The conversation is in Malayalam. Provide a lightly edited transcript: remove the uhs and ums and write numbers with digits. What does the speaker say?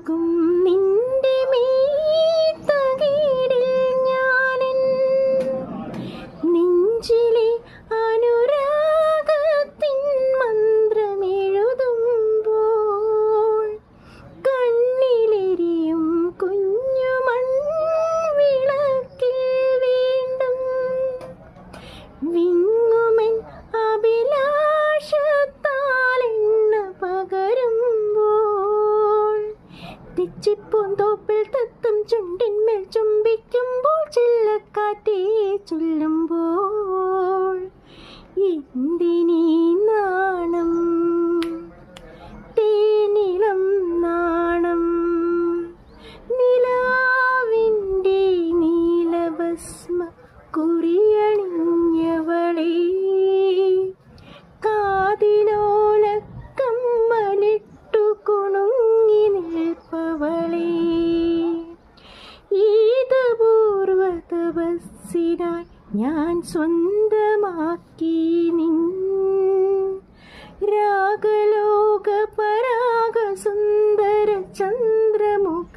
നിൽക്കും നിന്റെ മേത്തകീടിൽ ഞാനെൻ നെഞ്ചിലെ അനുരാഗത്തിൻ മന്ത്രമെഴുതുമ്പോൾ കണ്ണിലെരിയും കുഞ്ഞു മൺവിളക്കിൽ വീണ്ടും വിങ്ങുമെൻ അഭിലാഷത്താലെണ്ണ പകരുമ്പോൾ തെച്ചിപ്പൂന്തോപ്പിൽ തത്തും ചുണ്ടിന്മേൽ ചുംബിക്കുമ്പോൾ ചില്ലക്കാറ്റേ ചൊല്ലുമ്പോൾ എന്തിനീ നാണം തേനിളം നാണം നിലാവിൻ്റെ നീലഭസ്മ കുറിയണിഞ്ഞവളേ കാതിലോലക്കമ്മലിട്ടു കുണുങ്ങി നിൽപ്പവളേ ഈദപൂർവ തപസ്സിനായി ഞാൻ സ്വന്തമാക്കി നിൻ രാഗലോക പരാഗ സുന്ദര ചന്ദ്രമുഖ